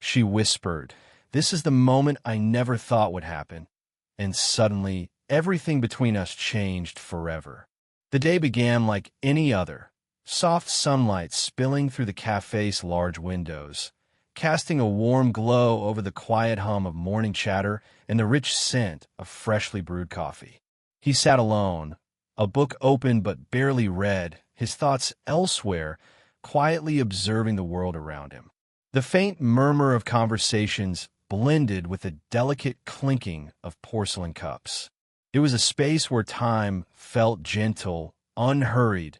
she whispered. "This is the moment I never thought would happen." And suddenly, everything between us changed forever. The day began like any other, soft sunlight spilling through the cafe's large windows, casting a warm glow over the quiet hum of morning chatter and the rich scent of freshly brewed coffee. He sat alone, a book open but barely read, his thoughts elsewhere, quietly observing the world around him. The faint murmur of conversations blended with the delicate clinking of porcelain cups. It was a space where time felt gentle, unhurried,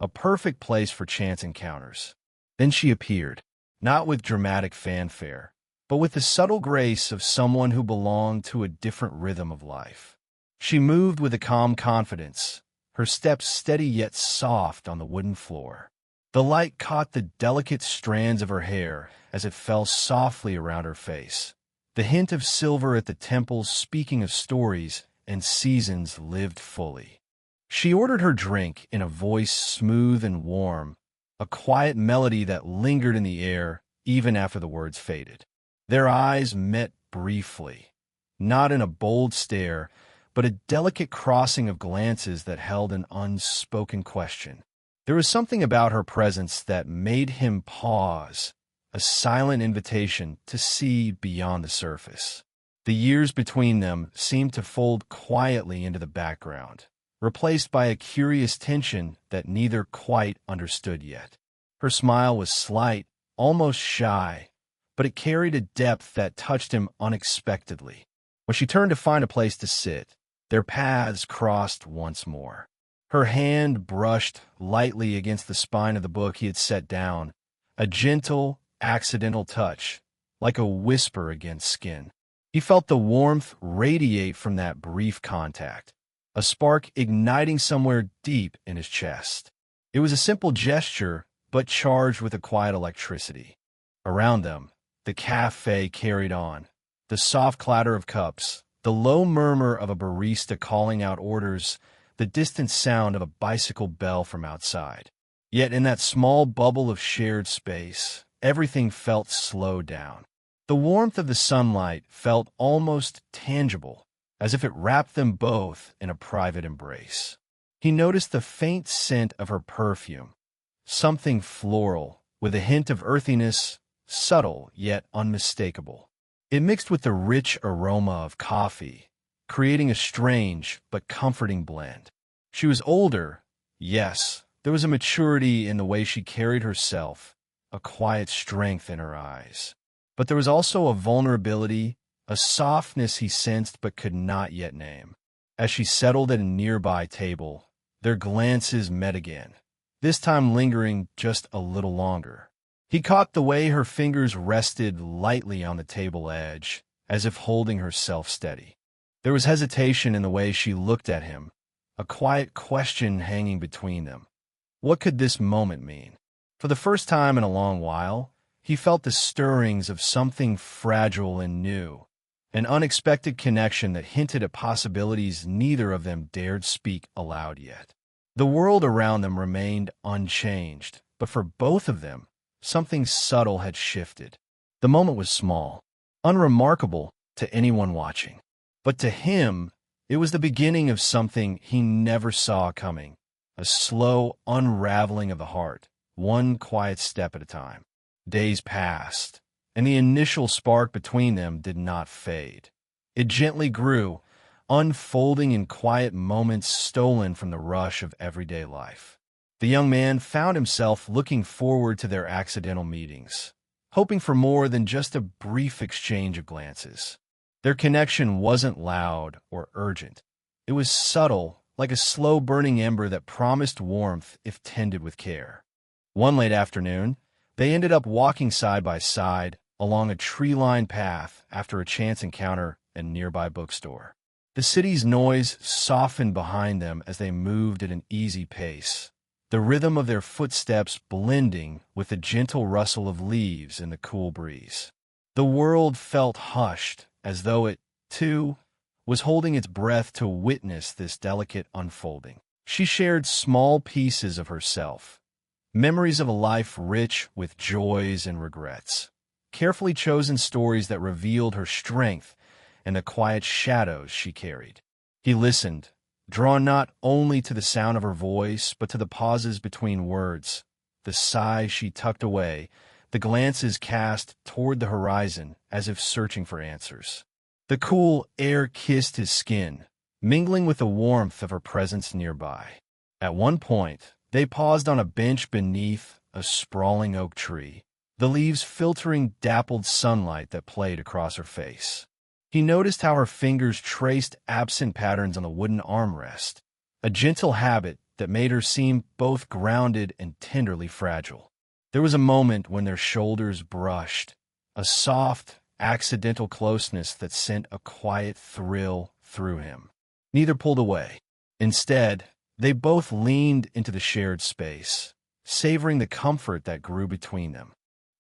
a perfect place for chance encounters. Then she appeared, not with dramatic fanfare, but with the subtle grace of someone who belonged to a different rhythm of life. She moved with a calm confidence, her steps steady yet soft on the wooden floor. The light caught the delicate strands of her hair as it fell softly around her face, the hint of silver at the temples speaking of stories and seasons lived fully. She ordered her drink in a voice smooth and warm, a quiet melody that lingered in the air even after the words faded. Their eyes met briefly, not in a bold stare, but a delicate crossing of glances that held an unspoken question. There was something about her presence that made him pause, a silent invitation to see beyond the surface. The years between them seemed to fold quietly into the background, replaced by a curious tension that neither quite understood yet. Her smile was slight, almost shy, but it carried a depth that touched him unexpectedly. When she turned to find a place to sit, their paths crossed once more. Her hand brushed lightly against the spine of the book he had set down, a gentle, accidental touch, like a whisper against skin. He felt the warmth radiate from that brief contact, a spark igniting somewhere deep in his chest. It was a simple gesture, but charged with a quiet electricity. Around them, the cafe carried on, the soft clatter of cups, the low murmur of a barista calling out orders, the distant sound of a bicycle bell from outside. Yet in that small bubble of shared space, everything felt slowed down. The warmth of the sunlight felt almost tangible, as if it wrapped them both in a private embrace. He noticed the faint scent of her perfume, something floral, with a hint of earthiness, subtle yet unmistakable. It mixed with the rich aroma of coffee, creating a strange but comforting blend. She was older, yes, there was a maturity in the way she carried herself, a quiet strength in her eyes. But there was also a vulnerability, a softness he sensed but could not yet name. As she settled at a nearby table, their glances met again, this time lingering just a little longer. He caught the way her fingers rested lightly on the table edge, as if holding herself steady. There was hesitation in the way she looked at him, a quiet question hanging between them. What could this moment mean? For the first time in a long while, he felt the stirrings of something fragile and new, an unexpected connection that hinted at possibilities neither of them dared speak aloud yet. The world around them remained unchanged, but for both of them, something subtle had shifted. The moment was small, unremarkable to anyone watching. But to him, it was the beginning of something he never saw coming, a slow unraveling of the heart, one quiet step at a time. Days passed, and the initial spark between them did not fade. It gently grew, unfolding in quiet moments stolen from the rush of everyday life. The young man found himself looking forward to their accidental meetings, hoping for more than just a brief exchange of glances. Their connection wasn't loud or urgent. It was subtle, like a slow-burning ember that promised warmth if tended with care. One late afternoon, they ended up walking side by side along a tree-lined path after a chance encounter at a nearby bookstore. The city's noise softened behind them as they moved at an easy pace, the rhythm of their footsteps blending with the gentle rustle of leaves in the cool breeze. The world felt hushed, as though it, too, was holding its breath to witness this delicate unfolding. She shared small pieces of herself, memories of a life rich with joys and regrets. carefully chosen stories that revealed her strength and the quiet shadows she carried. He listened, drawn not only to the sound of her voice, but to the pauses between words, the sighs she tucked away, the glances cast toward the horizon as if searching for answers. The cool air kissed his skin, mingling with the warmth of her presence nearby. At one point, they paused on a bench beneath a sprawling oak tree, the leaves filtering dappled sunlight that played across her face. He noticed how her fingers traced absent patterns on the wooden armrest, a gentle habit that made her seem both grounded and tenderly fragile. There was a moment when their shoulders brushed, a soft, accidental closeness that sent a quiet thrill through him. Neither pulled away. Instead, they both leaned into the shared space, savoring the comfort that grew between them.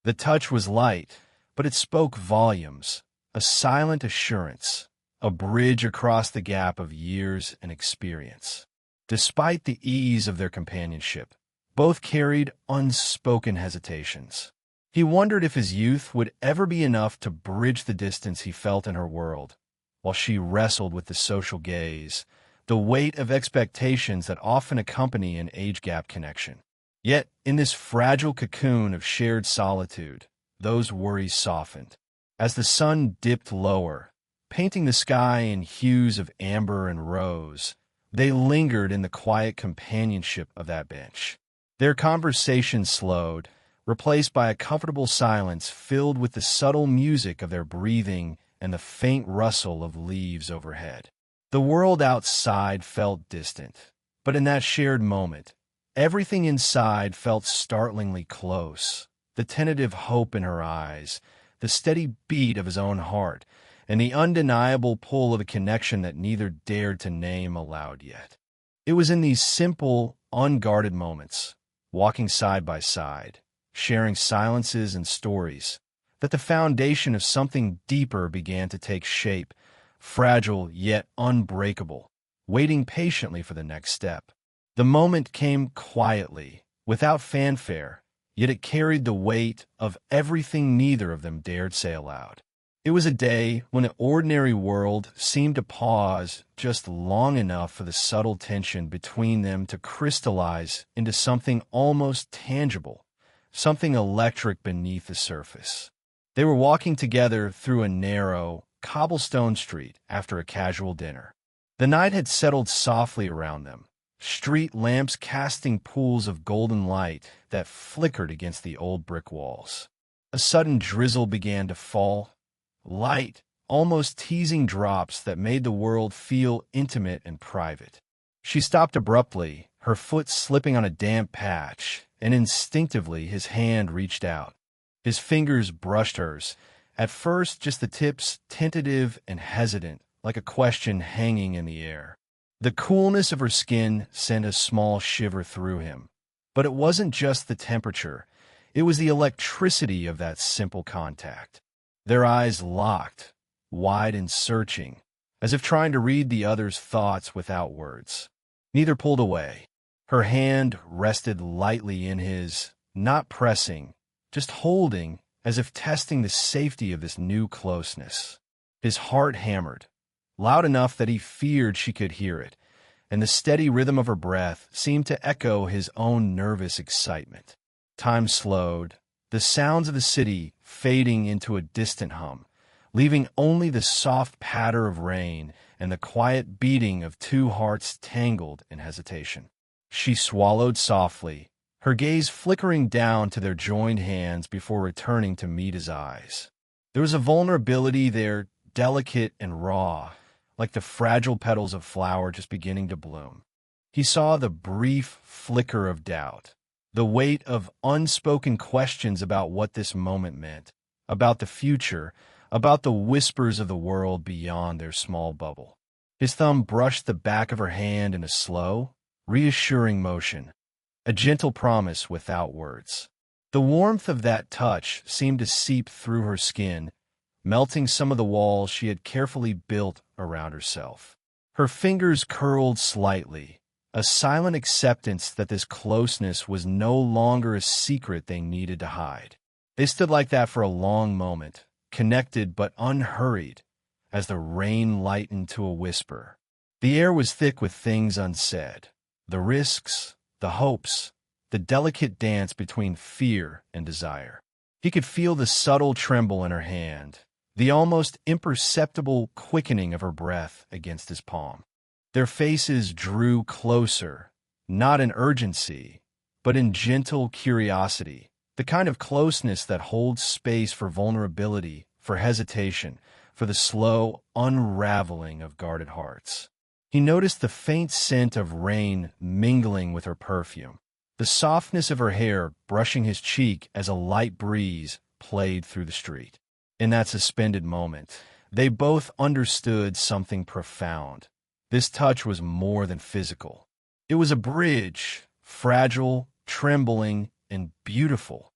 The touch was light, but it spoke volumes, a silent assurance, a bridge across the gap of years and experience. Despite the ease of their companionship, both carried unspoken hesitations. He wondered if his youth would ever be enough to bridge the distance he felt in her world, while she wrestled with the social gaze, the weight of expectations that often accompany an age-gap connection. Yet, in this fragile cocoon of shared solitude, those worries softened. As the sun dipped lower, painting the sky in hues of amber and rose, they lingered in the quiet companionship of that bench. Their conversation slowed, replaced by a comfortable silence filled with the subtle music of their breathing and the faint rustle of leaves overhead. The world outside felt distant, but in that shared moment, everything inside felt startlingly close. The tentative hope in her eyes, the steady beat of his own heart, and the undeniable pull of a connection that neither dared to name aloud yet. It was in these simple, unguarded moments, walking side by side, sharing silences and stories, that the foundation of something deeper began to take shape, fragile yet unbreakable, waiting patiently for the next step. The moment came quietly, without fanfare, yet it carried the weight of everything neither of them dared say aloud. It was a day when the ordinary world seemed to pause just long enough for the subtle tension between them to crystallize into something almost tangible, something electric beneath the surface. They were walking together through a narrow, cobblestone street after a casual dinner. The night had settled softly around them, street lamps casting pools of golden light that flickered against the old brick walls. A sudden drizzle began to fall, light, almost teasing drops that made the world feel intimate and private. She stopped abruptly, her foot slipping on a damp patch, and instinctively his hand reached out. His fingers brushed hers, at first just the tips tentative and hesitant, like a question hanging in the air. The coolness of her skin sent a small shiver through him. But it wasn't just the temperature, it was the electricity of that simple contact. Their eyes locked, wide and searching, as if trying to read the other's thoughts without words. Neither pulled away. Her hand rested lightly in his, not pressing, just holding, as if testing the safety of this new closeness. His heart hammered, loud enough that he feared she could hear it, and the steady rhythm of her breath seemed to echo his own nervous excitement. Time slowed, the sounds of the city fading into a distant hum, leaving only the soft patter of rain and the quiet beating of two hearts tangled in hesitation. She swallowed softly, her gaze flickering down to their joined hands before returning to meet his eyes. There was a vulnerability there, delicate and raw, like the fragile petals of flower just beginning to bloom. He saw the brief flicker of doubt, the weight of unspoken questions about what this moment meant, about the future, about the whispers of the world beyond their small bubble. His thumb brushed the back of her hand in a slow, reassuring motion, a gentle promise without words. The warmth of that touch seemed to seep through her skin, melting some of the walls she had carefully built around herself. Her fingers curled slightly, a silent acceptance that this closeness was no longer a secret they needed to hide. They stood like that for a long moment, connected but unhurried, as the rain lightened to a whisper. The air was thick with things unsaid, the risks, the hopes, the delicate dance between fear and desire. He could feel the subtle tremble in her hand, the almost imperceptible quickening of her breath against his palm. Their faces drew closer, not in urgency, but in gentle curiosity, the kind of closeness that holds space for vulnerability, for hesitation, for the slow unraveling of guarded hearts. He noticed the faint scent of rain mingling with her perfume, the softness of her hair brushing his cheek as a light breeze played through the street. In that suspended moment, they both understood something profound. This touch was more than physical. It was a bridge, fragile, trembling, and beautiful,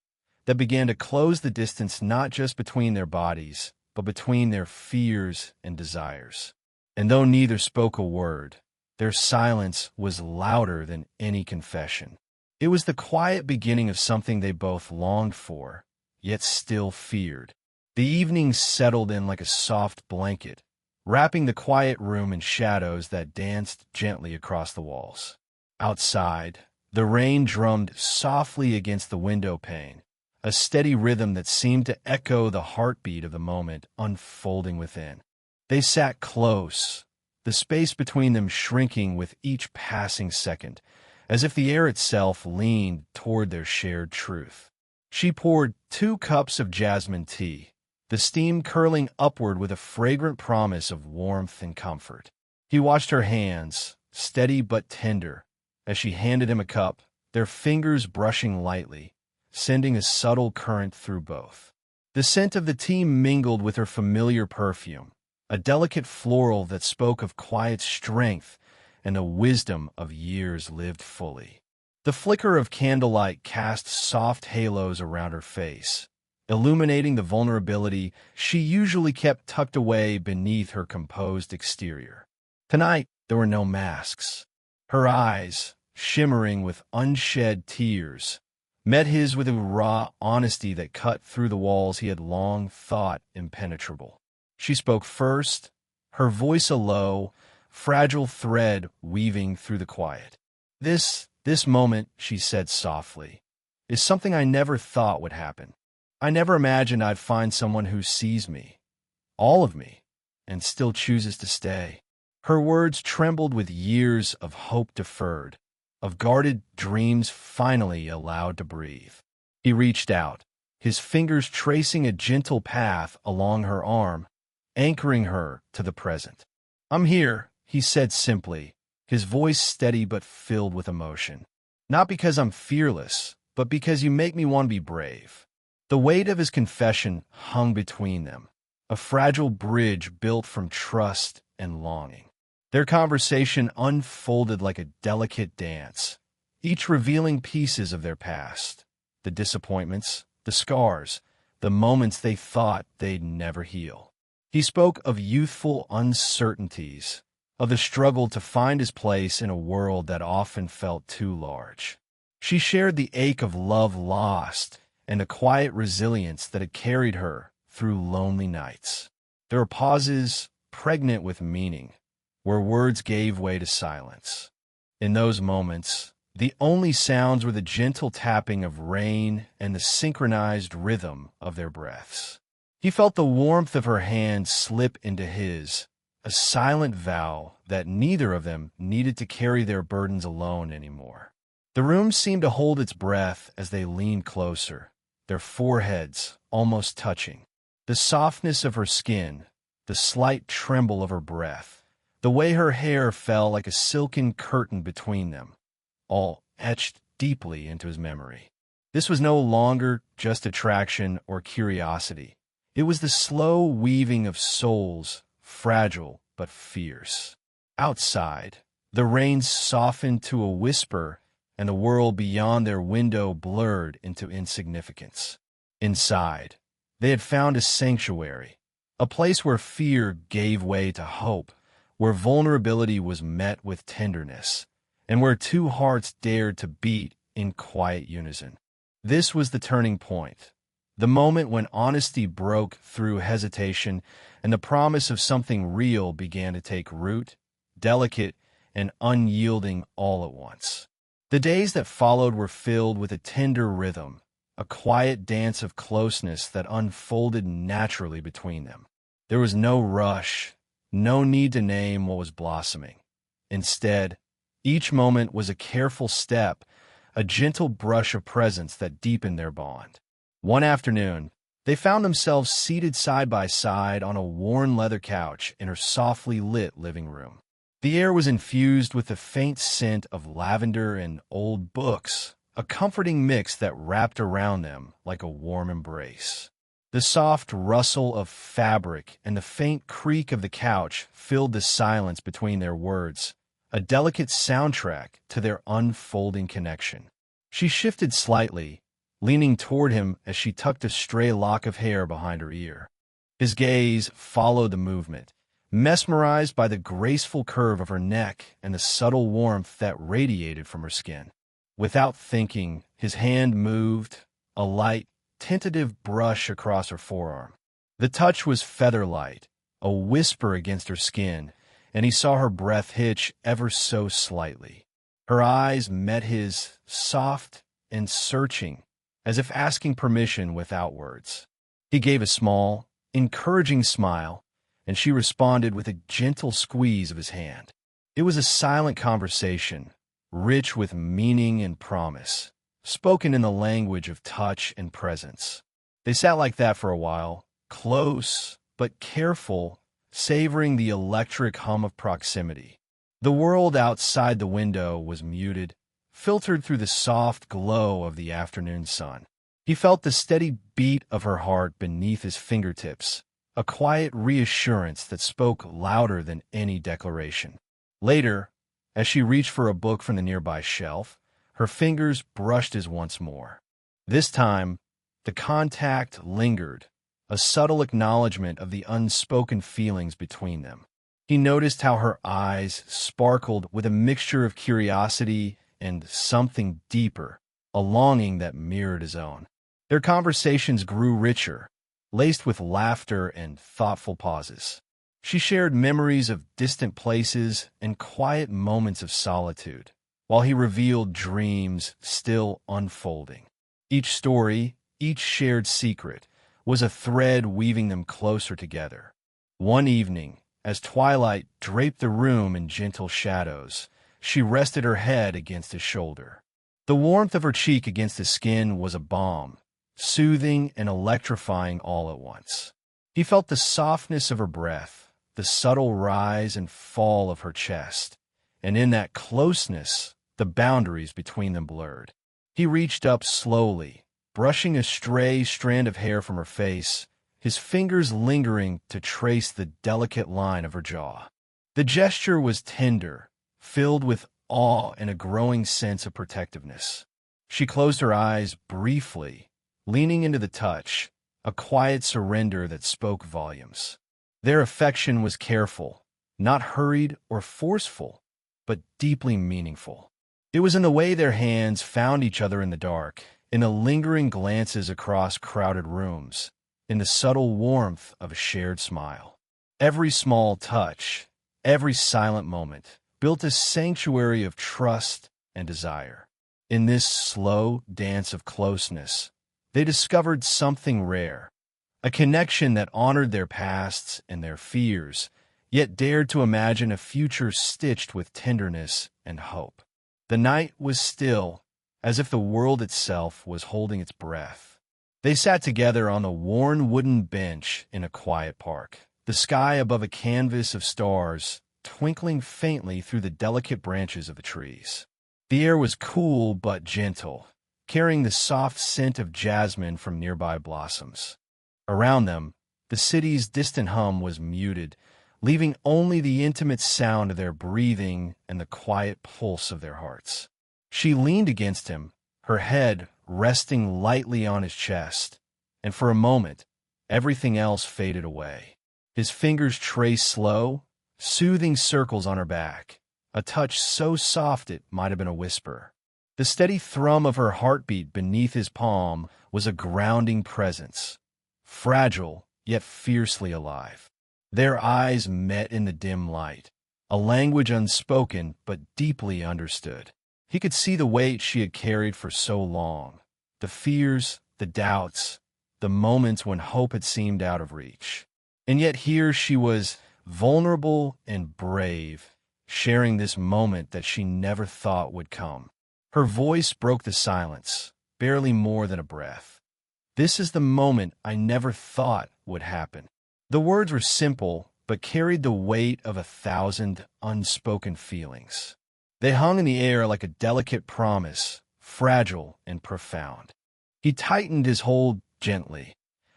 that began to close the distance not just between their bodies, but between their fears and desires. And though neither spoke a word, their silence was louder than any confession. It was the quiet beginning of something they both longed for, yet still feared. The evening settled in like a soft blanket, wrapping the quiet room in shadows that danced gently across the walls. Outside, the rain drummed softly against the window pane, a steady rhythm that seemed to echo the heartbeat of the moment unfolding within. They sat close, the space between them shrinking with each passing second, as if the air itself leaned toward their shared truth. She poured 2 cups of jasmine tea, the steam curling upward with a fragrant promise of warmth and comfort. He watched her hands, steady but tender, as she handed him a cup, their fingers brushing lightly, sending a subtle current through both. The scent of the tea mingled with her familiar perfume, a delicate floral that spoke of quiet strength and the wisdom of years lived fully. The flicker of candlelight cast soft halos around her face, illuminating the vulnerability she usually kept tucked away beneath her composed exterior. Tonight, there were no masks. Her eyes, shimmering with unshed tears, met his with a raw honesty that cut through the walls he had long thought impenetrable. She spoke first, her voice a low, fragile thread weaving through the quiet. This moment, she said softly, is something I never thought would happen. I never imagined I'd find someone who sees me, all of me, and still chooses to stay. Her words trembled with years of hope deferred, of guarded dreams finally allowed to breathe. He reached out, his fingers tracing a gentle path along her arm, anchoring her to the present. "I'm here," he said simply, his voice steady but filled with emotion. "Not because I'm fearless, but because you make me want to be brave." The weight of his confession hung between them, a fragile bridge built from trust and longing. Their conversation unfolded like a delicate dance, each revealing pieces of their past, the disappointments, the scars, the moments they thought they'd never heal. He spoke of youthful uncertainties, of the struggle to find his place in a world that often felt too large. She shared the ache of love lost and the quiet resilience that had carried her through lonely nights. There were pauses pregnant with meaning, where words gave way to silence. In those moments, the only sounds were the gentle tapping of rain and the synchronized rhythm of their breaths. He felt the warmth of her hand slip into his, a silent vow that neither of them needed to carry their burdens alone anymore. The room seemed to hold its breath as they leaned closer, their foreheads almost touching. The softness of her skin, the slight tremble of her breath, the way her hair fell like a silken curtain between them, all etched deeply into his memory. This was no longer just attraction or curiosity. It was the slow weaving of souls, fragile but fierce. Outside, the rain softened to a whisper, and the world beyond their window blurred into insignificance. Inside, they had found a sanctuary, a place where fear gave way to hope, where vulnerability was met with tenderness, and where 2 hearts dared to beat in quiet unison. This was the turning point, The moment when honesty broke through hesitation and the promise of something real began to take root, delicate and unyielding all at once. The days that followed were filled with a tender rhythm, a quiet dance of closeness that unfolded naturally between them. There was no rush, no need to name what was blossoming. Instead, each moment was a careful step, a gentle brush of presence that deepened their bond. One afternoon, they found themselves seated side by side on a worn leather couch in her softly lit living room. The air was infused with the faint scent of lavender and old books, a comforting mix that wrapped around them like a warm embrace. The soft rustle of fabric and the faint creak of the couch filled the silence between their words, a delicate soundtrack to their unfolding connection. She shifted slightly, leaning toward him as she tucked a stray lock of hair behind her ear. His gaze followed the movement, mesmerized by the graceful curve of her neck and the subtle warmth that radiated from her skin. Without thinking, his hand moved, a light, tentative brush across her forearm. The touch was feather-light, a whisper against her skin, and he saw her breath hitch ever so slightly. Her eyes met his, soft and searching, as if asking permission without words. He gave a small, encouraging smile, and she responded with a gentle squeeze of his hand. It was a silent conversation, rich with meaning and promise, spoken in the language of touch and presence. They sat like that for a while, close but careful, savoring the electric hum of proximity. The world outside the window was muted, filtered through the soft glow of the afternoon sun. He felt the steady beat of her heart beneath his fingertips, a quiet reassurance that spoke louder than any declaration. Later, as she reached for a book from the nearby shelf, her fingers brushed his once more. This time, the contact lingered, a subtle acknowledgement of the unspoken feelings between them. He noticed how her eyes sparkled with a mixture of curiosity and something deeper, a longing that mirrored his own. Their conversations grew richer, laced with laughter and thoughtful pauses. She shared memories of distant places and quiet moments of solitude, while he revealed dreams still unfolding. Each story, each shared secret, was a thread weaving them closer together. One evening, as twilight draped the room in gentle shadows, she rested her head against his shoulder. The warmth of her cheek against his skin was a balm, soothing and electrifying all at once. He felt the softness of her breath, the subtle rise and fall of her chest, and in that closeness, the boundaries between them blurred. He reached up slowly, brushing a stray strand of hair from her face, his fingers lingering to trace the delicate line of her jaw. The gesture was tender, filled with awe and a growing sense of protectiveness. She closed her eyes briefly, leaning into the touch, a quiet surrender that spoke volumes. Their affection was careful, not hurried or forceful, but deeply meaningful. It was in the way their hands found each other in the dark, in the lingering glances across crowded rooms, in the subtle warmth of a shared smile. Every small touch, every silent moment, built a sanctuary of trust and desire. In this slow dance of closeness, they discovered something rare, a connection that honored their pasts and their fears, yet dared to imagine a future stitched with tenderness and hope. The night was still, as if the world itself was holding its breath. They sat together on a worn wooden bench in a quiet park, the sky above a canvas of stars twinkling faintly through the delicate branches of the trees. The air was cool but gentle, carrying the soft scent of jasmine from nearby blossoms. Around them, the city's distant hum was muted, leaving only the intimate sound of their breathing and the quiet pulse of their hearts. She leaned against him, her head resting lightly on his chest, and for a moment, everything else faded away. His fingers traced slow, soothing circles on her back, a touch so soft it might have been a whisper. The steady thrum of her heartbeat beneath his palm was a grounding presence, fragile yet fiercely alive. Their eyes met in the dim light, a language unspoken but deeply understood. He could see the weight she had carried for so long, the fears, the doubts, the moments when hope had seemed out of reach. And yet here she was, vulnerable and brave, sharing this moment that she never thought would come. Her voice broke the silence, barely more than a breath. "This is the moment I never thought would happen." The words were simple, but carried the weight of 1,000 unspoken feelings. They hung in the air like a delicate promise, fragile and profound. He tightened his hold gently,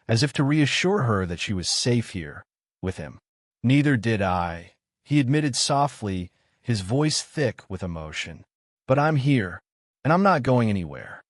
as if to reassure her that she was safe here, with him. "Neither did I," he admitted softly, his voice thick with emotion. "But I'm here, and I'm not going anywhere."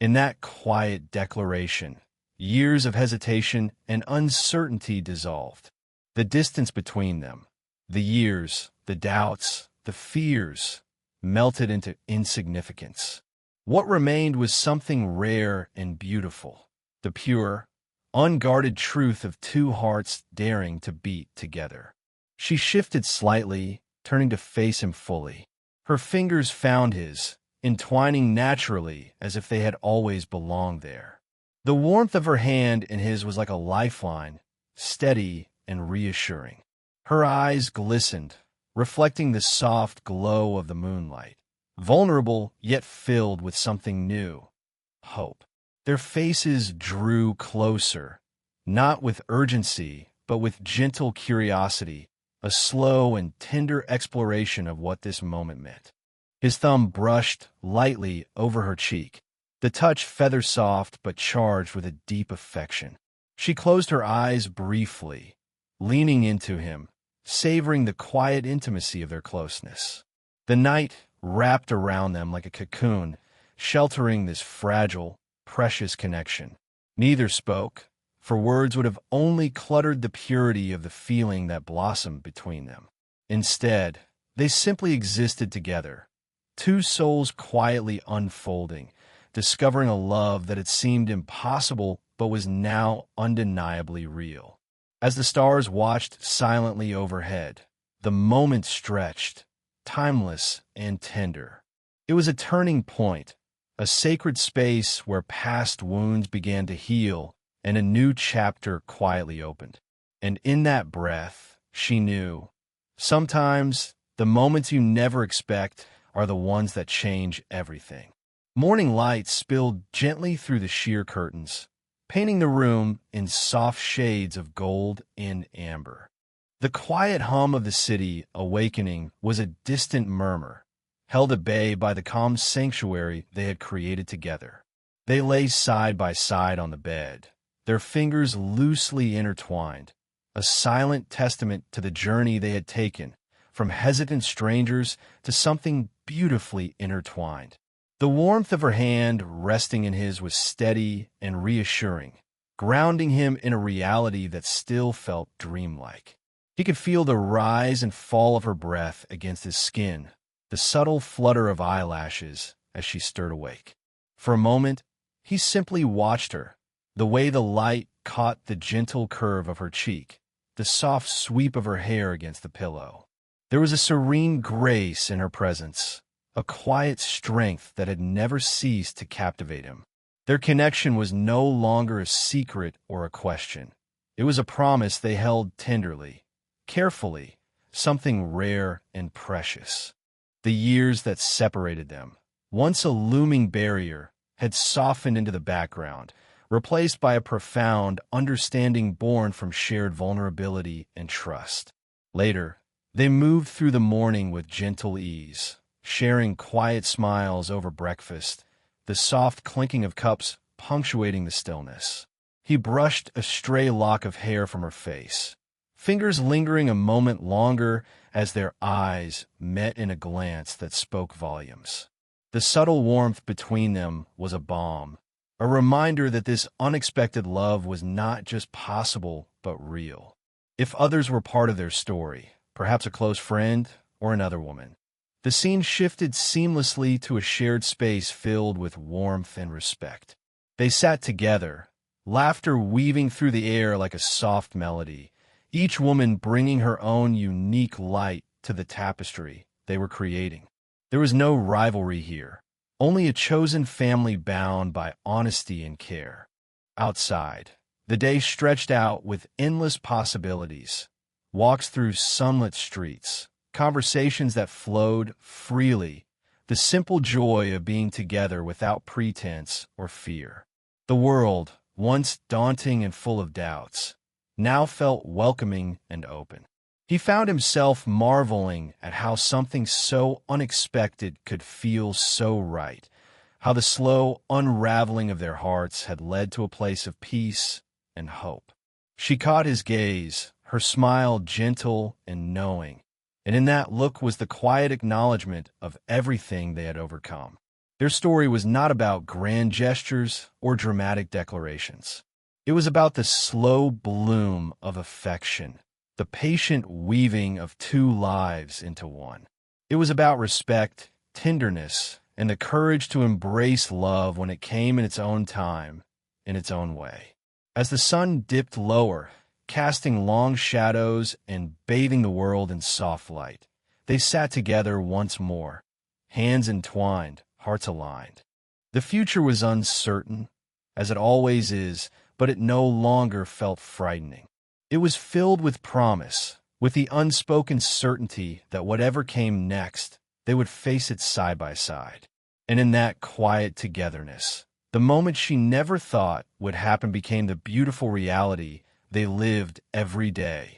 In that quiet declaration, years of hesitation and uncertainty dissolved. The distance between them, the years, the doubts, the fears, melted into insignificance. What remained was something rare and beautiful, the pure, unguarded truth of two hearts daring to beat together. She shifted slightly, turning to face him fully. Her fingers found his, entwining naturally as if they had always belonged there. The warmth of her hand in his was like a lifeline, steady and reassuring. Her eyes glistened, reflecting the soft glow of the moonlight, vulnerable yet filled with something new, hope. Their faces drew closer, not with urgency, but with gentle curiosity, a slow and tender exploration of what this moment meant. His thumb brushed lightly over her cheek, the touch feather-soft but charged with a deep affection. She closed her eyes briefly, leaning into him, savoring the quiet intimacy of their closeness. The night wrapped around them like a cocoon, sheltering this fragile, precious connection. Neither spoke, for words would have only cluttered the purity of the feeling that blossomed between them. Instead, they simply existed together, two souls quietly unfolding, discovering a love that had seemed impossible but was now undeniably real. As the stars watched silently overhead, the moment stretched, timeless and tender. It was a turning point, a sacred space where past wounds began to heal and a new chapter quietly opened. And in that breath, she knew, sometimes the moments you never expect are the ones that change everything. Morning light spilled gently through the sheer curtains, painting the room in soft shades of gold and amber. The quiet hum of the city awakening was a distant murmur, held at bay by the calm sanctuary they had created together. They lay side by side on the bed, their fingers loosely intertwined, a silent testament to the journey they had taken, from hesitant strangers to something beautifully intertwined. The warmth of her hand resting in his was steady and reassuring, grounding him in a reality that still felt dreamlike. He could feel the rise and fall of her breath against his skin, the subtle flutter of eyelashes as she stirred awake. For a moment, he simply watched her, the way the light caught the gentle curve of her cheek, the soft sweep of her hair against the pillow. There was a serene grace in her presence, a quiet strength that had never ceased to captivate him. Their connection was no longer a secret or a question. It was a promise they held tenderly, carefully, something rare and precious. The years that separated them, once a looming barrier, had softened into the background, replaced by a profound understanding born from shared vulnerability and trust. Later, they moved through the morning with gentle ease, sharing quiet smiles over breakfast, the soft clinking of cups punctuating the stillness. He brushed a stray lock of hair from her face, fingers lingering a moment longer as their eyes met in a glance that spoke volumes. The subtle warmth between them was a balm, a reminder that this unexpected love was not just possible but real. If others were part of their story, perhaps a close friend or another woman, The scene shifted seamlessly to a shared space filled with warmth and respect. They sat together, laughter weaving through the air like a soft melody, each woman bringing her own unique light to the tapestry they were creating. There was no rivalry here, only a chosen family bound by honesty and care. Outside, the day stretched out with endless possibilities, walks through sunlit streets, conversations that flowed freely, the simple joy of being together without pretense or fear. The world, once daunting and full of doubts, now felt welcoming and open. He found himself marveling at how something so unexpected could feel so right, how the slow unraveling of their hearts had led to a place of peace and hope. She caught his gaze, her smile gentle and knowing, and in that look was the quiet acknowledgement of everything they had overcome. Their story was not about grand gestures or dramatic declarations. It was about the slow bloom of affection, the patient weaving of two lives into one. It was about respect, tenderness, and the courage to embrace love when it came in its own time, in its own way. As the sun dipped lower, casting long shadows and bathing the world in soft light, they sat together once more, hands entwined, hearts aligned. The future was uncertain, as it always is, but it no longer felt frightening. It was filled with promise, with the unspoken certainty that whatever came next, they would face it side by side. And in that quiet togetherness, the moment she never thought would happen became the beautiful reality they lived every day.